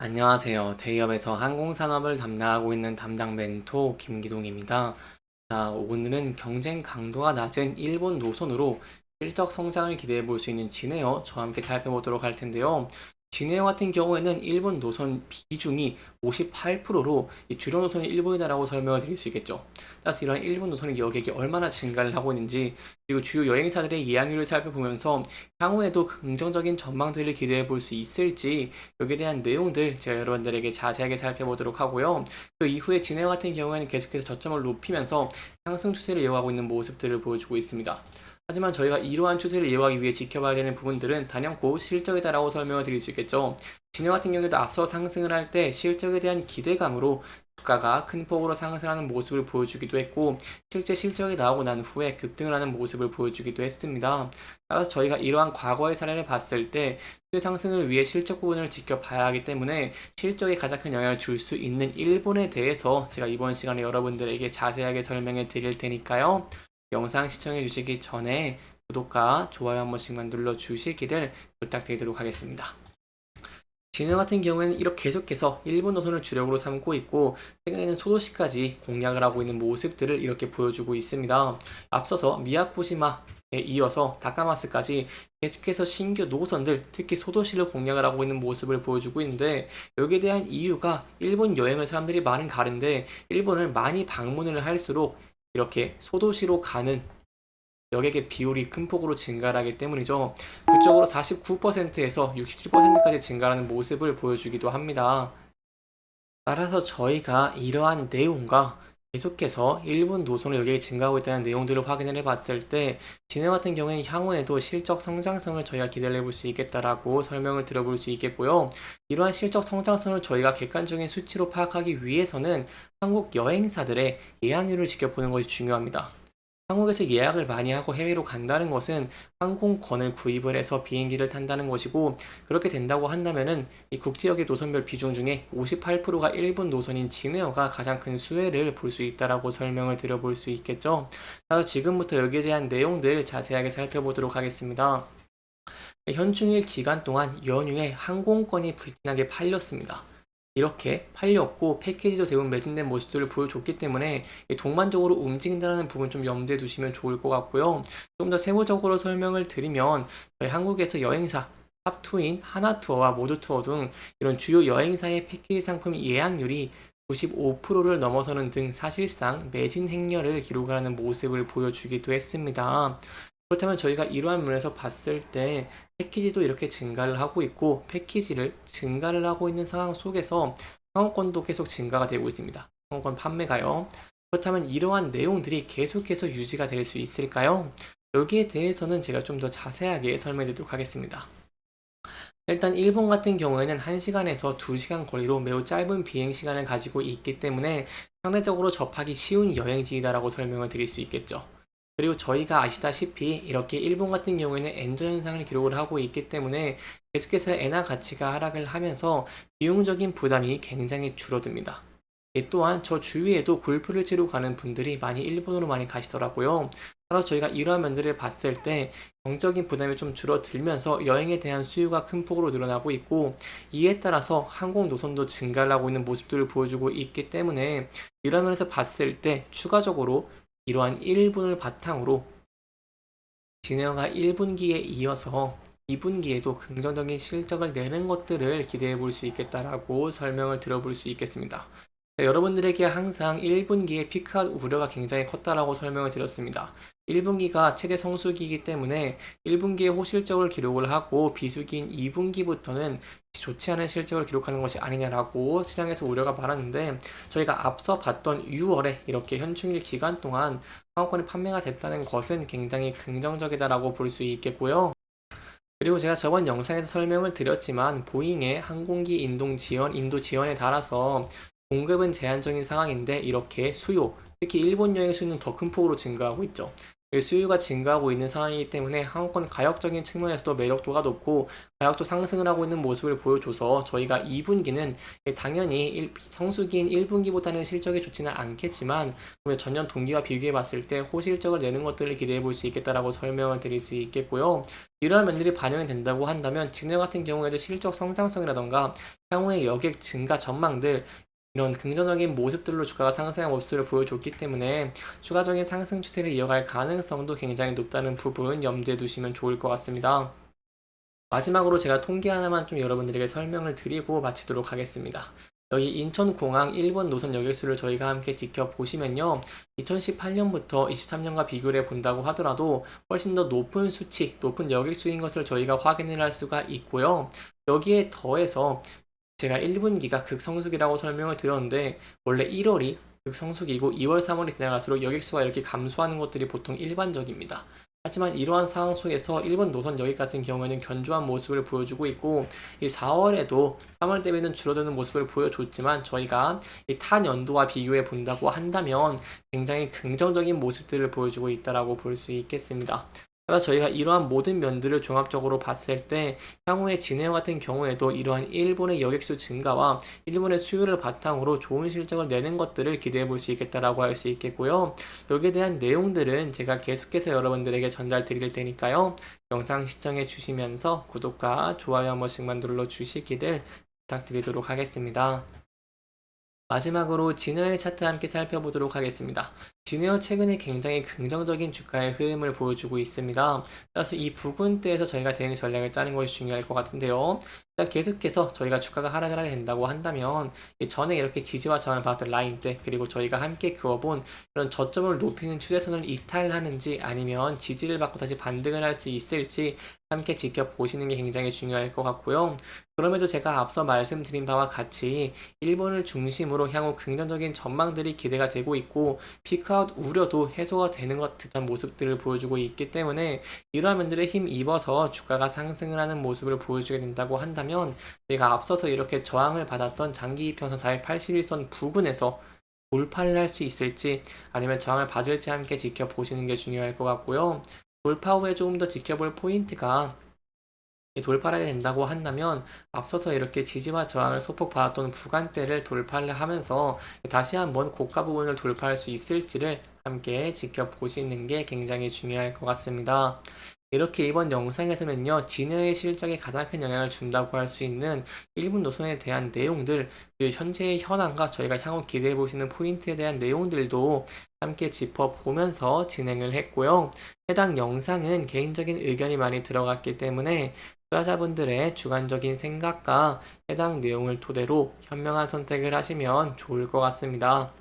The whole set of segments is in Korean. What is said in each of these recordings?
안녕하세요. 대기업에서 항공산업을 담당하고 있는 담당 멘토 김기동입니다. 자, 오늘은 경쟁 강도가 낮은 일본 노선으로 실적 성장을 기대해 볼 수 있는 진에어 저와 함께 살펴보도록 할 텐데요. 진에어 같은 경우에는 일본 노선 비중이 58%로 주력 노선이 일본이다라고 설명을 드릴 수 있겠죠. 따라서 이러한 일본 노선의 여객이 얼마나 증가를 하고 있는지, 그리고 주요 여행사들의 예약률을 살펴보면서 향후에도 긍정적인 전망들을 기대해 볼 수 있을지, 여기에 대한 내용들 제가 여러분들에게 자세하게 살펴보도록 하고요. 그 이후에 진에어 같은 경우에는 계속해서 저점을 높이면서 상승 추세를 이어가고 있는 모습들을 보여주고 있습니다. 하지만 저희가 이러한 추세를 이어가기 위해 지켜봐야 되는 부분들은 단연코 실적이다라고 설명을 드릴 수 있겠죠. 진해 같은 경우에도 앞서 상승을 할 때 실적에 대한 기대감으로 주가가 큰 폭으로 상승하는 모습을 보여주기도 했고, 실제 실적이 나오고 난 후에 급등을 하는 모습을 보여주기도 했습니다. 따라서 저희가 이러한 과거의 사례를 봤을 때 추세 상승을 위해 실적 부분을 지켜봐야 하기 때문에 실적에 가장 큰 영향을 줄 수 있는 일본에 대해서 제가 이번 시간에 여러분들에게 자세하게 설명해 드릴 테니까요. 영상 시청해 주시기 전에 구독과 좋아요 한 번씩만 눌러 주시기를 부탁드리도록 하겠습니다. 진흥 같은 경우에는 이렇게 계속해서 일본 노선을 주력으로 삼고 있고, 최근에는 소도시까지 공략을 하고 있는 모습들을 이렇게 보여주고 있습니다. 앞서서 미야코시마에 이어서 다카마스까지 계속해서 신규 노선들, 특히 소도시를 공략을 하고 있는 모습을 보여주고 있는데, 여기에 대한 이유가 일본 여행을 사람들이 많이 가는데 일본을 많이 방문을 할수록 이렇게 소도시로 가는 여객의 비율이 큰 폭으로 증가하기 때문이죠. 구적으로 49%에서 67%까지 증가하는 모습을 보여주기도 합니다. 따라서 저희가 이러한 내용과 계속해서 일본 노선을 여기에 증가하고 있다는 내용들을 확인을 해봤을 때 진해 같은 경우에는 향후에도 실적 성장성을 저희가 기대해 볼 수 있겠다라고 설명을 들어볼 수 있겠고요. 이러한 실적 성장성을 저희가 객관적인 수치로 파악하기 위해서는 한국 여행사들의 예약률을 지켜보는 것이 중요합니다. 한국에서 예약을 많이 하고 해외로 간다는 것은 항공권을 구입을 해서 비행기를 탄다는 것이고, 그렇게 된다고 한다면은 이 국제역의 노선별 비중 중에 58%가 일본 노선인 진에어가 가장 큰 수혜를 볼 수 있다라고 설명을 드려볼 수 있겠죠. 따라서 지금부터 여기에 대한 내용들 자세하게 살펴보도록 하겠습니다. 현충일 기간 동안 연휴에 항공권이 불티나게 팔렸습니다. 이렇게 팔렸고 패키지도 대부분 매진된 모습들을 보여줬기 때문에 동반적으로 움직인다는 부분 좀 염두에 두시면 좋을 것 같고요. 좀 더 세부적으로 설명을 드리면 저희 한국에서 여행사 탑투인 하나투어와 모두투어 등 이런 주요 여행사의 패키지 상품 예약률이 95%를 넘어서는 등 사실상 매진 행렬을 기록하는 모습을 보여주기도 했습니다. 그렇다면 저희가 이러한 면에서 봤을 때 패키지도 이렇게 증가를 하고 있고, 패키지를 증가를 하고 있는 상황 속에서 항공권도 계속 증가가 되고 있습니다. 항공권 판매가요. 그렇다면 이러한 내용들이 계속해서 유지가 될 수 있을까요? 여기에 대해서는 제가 좀 더 자세하게 설명드리도록 하겠습니다. 일단 일본 같은 경우에는 1시간에서 2시간 거리로 매우 짧은 비행 시간을 가지고 있기 때문에 상대적으로 접하기 쉬운 여행지이다라고 설명을 드릴 수 있겠죠. 그리고 저희가 아시다시피 이렇게 일본 같은 경우에는 엔저 현상을 기록을 하고 있기 때문에 계속해서 엔화 가치가 하락을 하면서 비용적인 부담이 굉장히 줄어듭니다. 또한 저 주위에도 골프를 치러 가는 분들이 많이 일본으로 많이 가시더라고요. 따라서 저희가 이러한 면들을 봤을 때 경적인 부담이 좀 줄어들면서 여행에 대한 수요가 큰 폭으로 늘어나고 있고, 이에 따라서 항공 노선도 증가를 하고 있는 모습들을 보여주고 있기 때문에 이런 면에서 봤을 때 추가적으로 이러한 1분을 바탕으로 진행가 1분기에 이어서 2분기에도 긍정적인 실적을 내는 것들을 기대해 볼 수 있겠다라고 설명을 들어볼 수 있겠습니다. 여러분들에게 항상 1분기에 피크아웃 우려가 굉장히 컸다라고 설명을 드렸습니다. 1분기가 최대 성수기이기 때문에 1분기에 호실적을 기록을 하고 비수기인 2분기부터는 좋지 않은 실적을 기록하는 것이 아니냐라고 시장에서 우려가 많았는데, 저희가 앞서 봤던 6월에 이렇게 현충일 기간 동안 상호권이 판매가 됐다는 것은 굉장히 긍정적이다라고 볼 수 있겠고요. 그리고 제가 저번 영상에서 설명을 드렸지만 보잉의 항공기 인도 지원에 따라서 공급은 제한적인 상황인데 이렇게 수요, 특히 일본 여행 수요는 더 큰 폭으로 증가하고 있죠. 수요가 증가하고 있는 상황이기 때문에 항공권 가격적인 측면에서도 매력도가 높고 가격도 상승을 하고 있는 모습을 보여줘서 저희가 2분기는 당연히 성수기인 1분기보다는 실적이 좋지는 않겠지만 전년 동기와 비교해 봤을 때 호실적을 내는 것들을 기대해 볼 수 있겠다라고 설명을 드릴 수 있겠고요. 이러한 면들이 반영이 된다고 한다면 진해 같은 경우에도 실적 성장성이라던가 향후의 여객 증가 전망들 이런 긍정적인 모습들로 주가가 상승한 모습을 보여줬기 때문에 추가적인 상승 추세를 이어갈 가능성도 굉장히 높다는 부분 염두에 두시면 좋을 것 같습니다. 마지막으로 제가 통계 하나만 좀 여러분들에게 설명을 드리고 마치도록 하겠습니다. 여기 인천공항 1번 노선 여객수를 저희가 함께 지켜보시면요. 2018년부터 23년과 비교를 해본다고 하더라도 훨씬 더 높은 수치, 높은 여객수인 것을 저희가 확인을 할 수가 있고요. 여기에 더해서 제가 1분기가 극성수기라고 설명을 드렸는데 원래 1월이 극성수기고 2월, 3월이 지나갈수록 여객수가 이렇게 감소하는 것들이 보통 일반적입니다. 하지만 이러한 상황 속에서 일본 노선 여객 같은 경우에는 견조한 모습을 보여주고 있고 이 4월에도 3월 대비는 줄어드는 모습을 보여줬지만 저희가 이 타 연도와 비교해 본다고 한다면 굉장히 긍정적인 모습들을 보여주고 있다라고 볼 수 있겠습니다. 따라서 저희가 이러한 모든 면들을 종합적으로 봤을 때 향후에 진해와 같은 경우에도 이러한 일본의 여객수 증가와 일본의 수요를 바탕으로 좋은 실적을 내는 것들을 기대해 볼 수 있겠다라고 할 수 있겠고요. 여기에 대한 내용들은 제가 계속해서 여러분들에게 전달 드릴 테니까요. 영상 시청해 주시면서 구독과 좋아요 한 번씩만 눌러 주시기를 부탁드리도록 하겠습니다. 마지막으로 진에어의 차트 함께 살펴보도록 하겠습니다. 진에어 최근에 굉장히 긍정적인 주가의 흐름을 보여주고 있습니다. 따라서 이 부분대에서 저희가 대응 전략을 짜는 것이 중요할 것 같은데요. 일단 계속해서 저희가 주가가 하락을 하게 된다고 한다면 전에 이렇게 지지와 저항을 받았던 라인대 그리고 저희가 함께 그어본 이런 저점을 높이는 추세선을 이탈하는지 아니면 지지를 받고 다시 반등을 할 수 있을지 함께 지켜보시는 게 굉장히 중요할 것 같고요. 그럼에도 제가 앞서 말씀드린 바와 같이 일본을 중심으로 향후 긍정적인 전망들이 기대가 되고 있고 피크아웃 우려도 해소가 되는 것 듯한 모습들을 보여주고 있기 때문에 이러한 면들에 힘입어서 주가가 상승을 하는 모습을 보여주게 된다고 한다면 저희가 앞서서 이렇게 저항을 받았던 장기 이평선 481선 부근에서 돌파를 할 수 있을지 아니면 저항을 받을지 함께 지켜보시는 게 중요할 것 같고요. 돌파 후에 조금 더 지켜볼 포인트가 돌파를 된다고 한다면 앞서서 이렇게 지지와 저항을 소폭 받았던 구간대를 돌파를 하면서 다시 한번 고가 부분을 돌파할 수 있을지를 함께 지켜보시는 게 굉장히 중요할 것 같습니다. 이렇게 이번 영상에서는요, 진해의 실적에 가장 큰 영향을 준다고 할 수 있는 일본 노선에 대한 내용들, 그리고 현재의 현황과 저희가 향후 기대해 보시는 포인트에 대한 내용들도 함께 짚어보면서 진행을 했고요. 해당 영상은 개인적인 의견이 많이 들어갔기 때문에 투자자분들의 주관적인 생각과 해당 내용을 토대로 현명한 선택을 하시면 좋을 것 같습니다.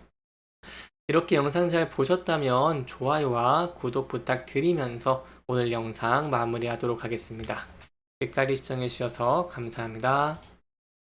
이렇게 영상 잘 보셨다면 좋아요와 구독 부탁드리면서 오늘 영상 마무리하도록 하겠습니다. 끝까지 시청해주셔서 감사합니다.